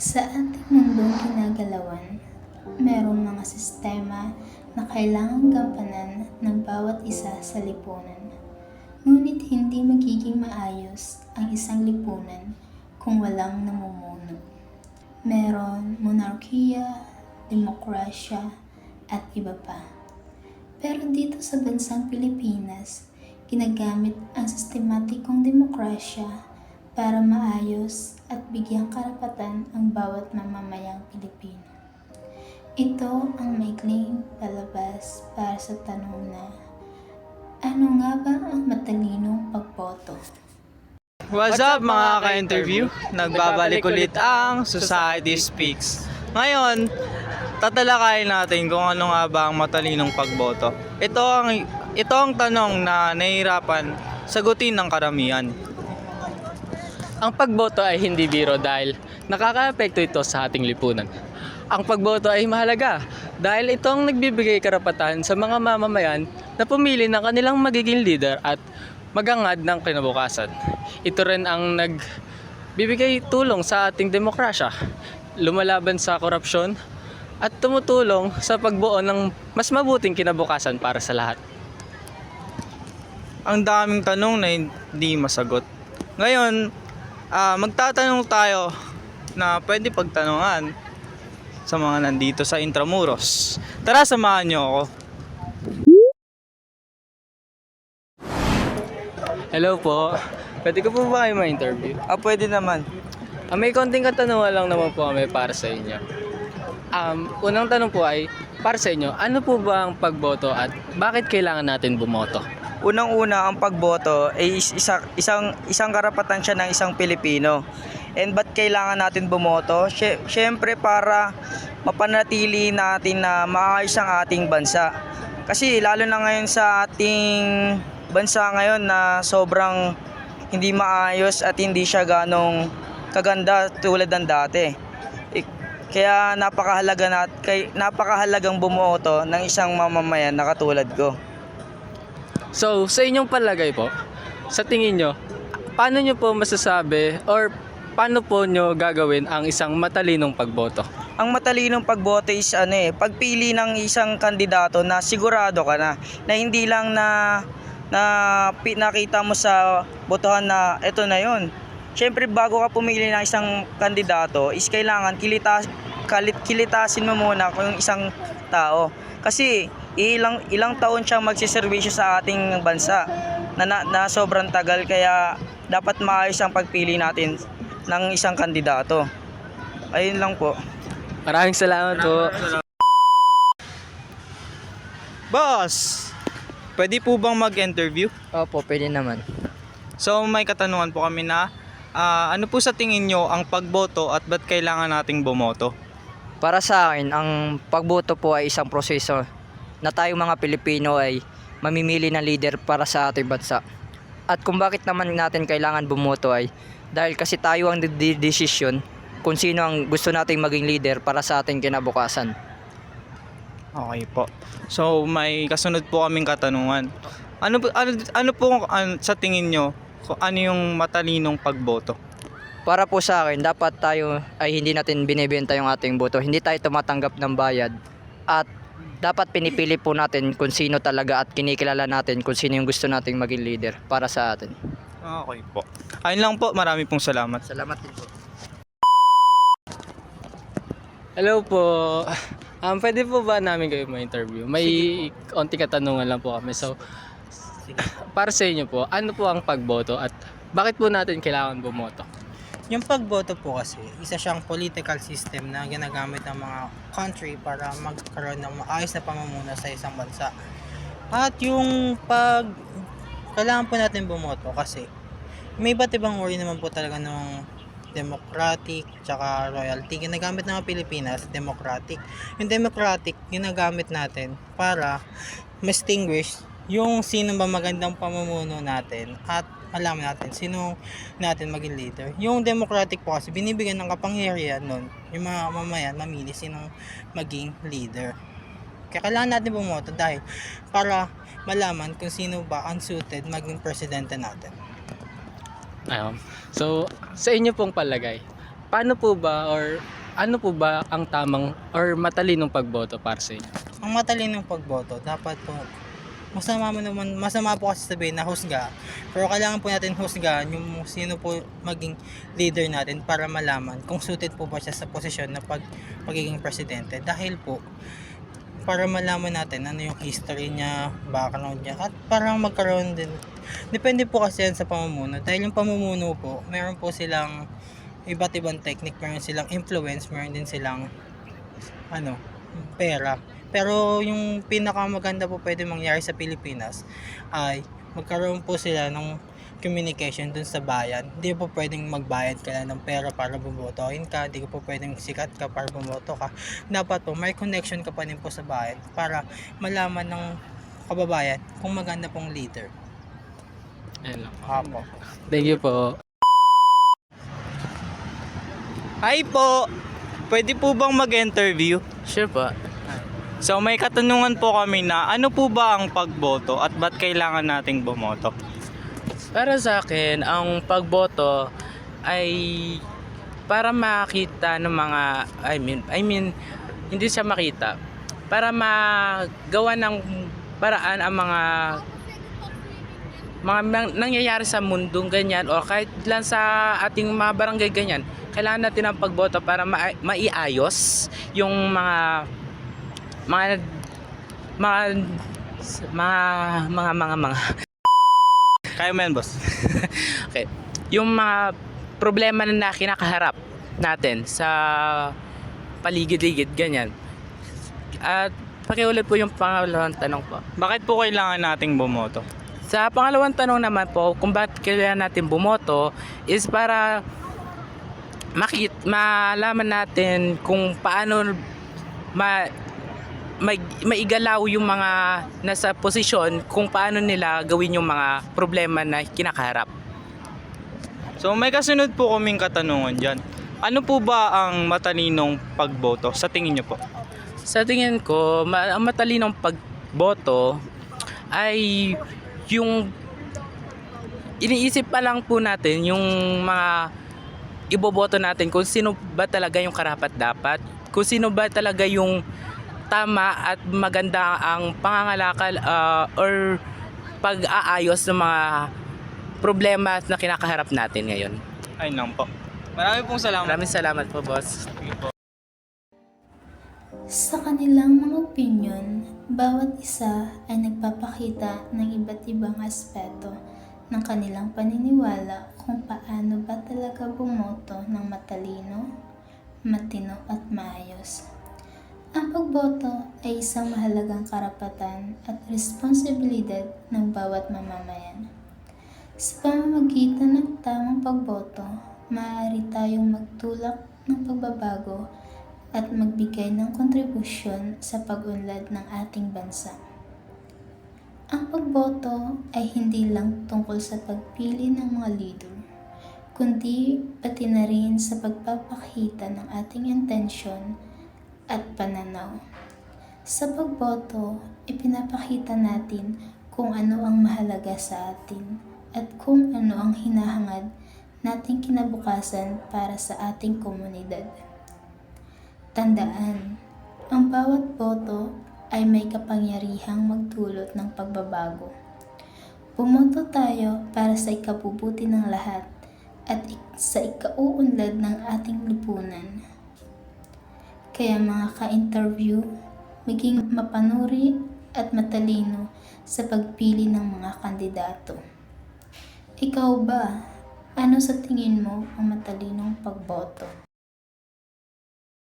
Sa ating mundong kinagalawan, merong mga sistema na kailangang gampanan ng bawat isa sa lipunan. Ngunit hindi magiging maayos ang isang lipunan kung walang namumuno. Meron monarkiya, demokrasya, at iba pa. Pero dito sa bansang Pilipinas, ginagamit ang sistematikong demokrasya para maayos at bigyang karapatan ang bawat mamamayang Pilipino. Ito ang maikling palabas para sa tanong na, ano nga ba ang matalinong pagboto? What's up mga ka-interview? Nagbabalik ulit ang Society Speaks. Ngayon, tatalakayin natin kung ano nga ba ang matalinong pagboto. Ito ang tanong na nahihirapan sagutin ng karamihan. Ang pagboto ay hindi biro dahil nakakaapekto ito sa ating lipunan. Ang pagboto ay mahalaga dahil ito ang nagbibigay karapatan sa mga mamamayan na pumili ng kanilang magiging leader at magangad ng kinabukasan. Ito rin ang nagbibigay tulong sa ating demokrasya, lumalaban sa korupsyon at tumutulong sa pagbuo ng mas mabuting kinabukasan para sa lahat. Ang daming tanong na hindi masagot. Ngayon, magtatanong tayo na pwede pagtanungan sa mga nandito sa Intramuros. Tara, samahan niyo ako. Hello po, pwede ko po ba kayo ma-interview? Pwede naman. May konting katanungan lang naman po kami para sa inyo. Unang tanong po ay, para sa inyo, ano po ba ang pagboto at bakit kailangan natin bumoto? Unang-una, ang pagboto ay isang karapatan siya ng isang Pilipino. And ba't kailangan natin bumoto? Siyempre para mapanatili natin na maayos ang ating bansa. Kasi lalo na ngayon sa ating bansa ngayon na sobrang hindi maayos at hindi siya ganong kaganda tulad ng dati. Kaya napakahalagang bumoto ng isang mamamayan na katulad ko. So, sa inyong palagay po, sa tingin nyo, paano nyo po masasabi or paano po nyo gagawin ang isang matalinong pagboto? Ang matalinong pagboto is pagpili ng isang kandidato na sigurado ka na hindi lang nakita mo sa botohan na ito na yon. Siyempre bago ka pumili ng isang kandidato is kailangan kilitasin mo muna kung yung isang tao. Kasi ilang taon siyang magsiservisyo sa ating bansa na sobrang tagal, kaya dapat maayos ang pagpili natin ng isang kandidato. Ayun lang po. Maraming salamat po. Boss, pwede po bang mag-interview? Opo, pwede naman. So may katanungan po kami na, ano po sa tingin nyo ang pagboto at ba't kailangan nating bumoto? Para sa akin, ang pagboto po ay isang proseso na tayong mga Pilipino ay mamimili ng leader para sa ating bansa. At kung bakit naman natin kailangan bumoto ay dahil kasi tayo ang desisyon kung sino ang gusto nating maging leader para sa ating kinabukasan. Okay po. So may kasunod po kaming katanungan. Ano po sa tingin nyo kung ano yung matalinong pagboto? Para po sa akin, dapat tayo ay hindi natin binibenta yung ating boto. Hindi tayo tumatanggap ng bayad. At dapat pinipili po natin kung sino talaga at kinikilala natin kung sino yung gusto nating maging leader para sa atin. Okay po. Ayun lang po. Marami pong salamat. Salamat din po. Hello po. Pwede po ba namin kayo ma-interview? May konti katanungan lang po kami. So, para sa inyo po, ano po ang pagboto at bakit po natin kailangan bumoto? Yung pagboto po kasi, isa siyang political system na ginagamit ng mga country para magkaroon ng maayos na pamumuno sa isang bansa. At yung kailangan po natin bumoto kasi may iba't ibang uri naman po talaga ng democratic tsaka royalty. Ginagamit ng mga Pilipinas, democratic. Yung democratic, ginagamit natin para distinguish yung sino ba magandang pamumuno natin at malaman natin sino natin maging leader. Yung democratic po kasi binibigyan ng kapangyarihan nun yung mga mamayan mamili sinong maging leader. Kaya kailangan natin bumoto dahil para malaman kung sino ba unsuited maging presidente natin. So, sa inyo pong palagay, paano po ba or ano po ba ang tamang or matalinong pagboto para sa inyo? Ang matalinong pagboto, dapat po, masama po kasi sabihin na husga, pero kailangan po natin husgahan yung sino po maging leader natin para malaman kung suited po ba siya sa posisyon na pagiging presidente. Dahil po, para malaman natin ano yung history niya, background niya, at parang magkaroon din. Depende po kasi yan sa pamumuno. Dahil yung pamumuno po, meron po silang iba't ibang technique, meron silang influence, meron din silang pera. Pero yung pinakamaganda po pwede mangyari sa Pilipinas ay magkaroon po sila ng communication dun sa bayan. Hindi po pwedeng magbayad ka lang ng pera para bumotohin ka. Hindi po pwedeng sikat ka para bumoto ka. Dapat po may connection ka pa din po sa bayan para malaman ng kababayan kung maganda pong leader. Ayan lang. Apo. Thank you po. Hi po! Pwede po bang mag-interview? Sure po. So may katanungan po kami na ano po ba ang pagboto at ba't kailangan nating bumoto? Para sa akin, ang pagboto ay para makita ng mga I mean hindi siya makita. Para magawa ng paraan ang mga nangyayari sa mundong ganyan o kahit lang sa ating mga barangay ganyan. Kailangan natin ang pagboto para maiayos yung mga Kaya mo yan, boss. okay. Yung mga problema na kinakaharap natin sa paligid-ligid ganyan. At pakiulit po yung pangalawang tanong po. Bakit po kailangan nating bumoto? Sa pangalawang tanong naman po, kung bakit kailangan natin bumoto is para malaman natin kung paano maigalaw yung mga nasa posisyon, kung paano nila gawin yung mga problema na kinakaharap. So may kasunod po kaming katanungan dyan. Ano po ba ang matalinong pagboto sa tingin niyo po? Sa tingin ko, ang matalinong pagboto ay yung iniisip pa lang po natin yung mga iboboto natin kung sino ba talaga yung karapat-dapat, kung sino ba talaga yung tama at maganda ang pangangalakal or pag-aayos ng mga problema na kinakaharap natin ngayon. Ayun lang po. Maraming salamat. Maraming salamat po, boss. Sa kanilang mga opinyon, bawat isa ay nagpapakita ng iba't ibang aspeto ng kanilang paniniwala kung paano ba talaga bumoto ng matalino, matino at maayos. Ang pagboto ay isang mahalagang karapatan at responsibilidad ng bawat mamamayan. Sa pamamagitan ng tamang pagboto, maaari tayong magtulak ng pagbabago at magbigay ng kontribusyon sa pag-unlad ng ating bansa. Ang pagboto ay hindi lang tungkol sa pagpili ng mga leader, kundi pati na rin sa pagpapakita ng ating intensyon at pananaw. Sa pagboto, ipinapakita natin kung ano ang mahalaga sa atin at kung ano ang hinahangad nating kinabukasan para sa ating komunidad. Tandaan, ang bawat boto ay may kapangyarihang magdulot ng pagbabago. Bumoto tayo para sa ikabubuti ng lahat at sa ikauunlad ng ating lipunan. Kaya mga ka-interview, maging mapanuri at matalino sa pagpili ng mga kandidato. Ikaw ba? Ano sa tingin mo ang matalinong pagboto?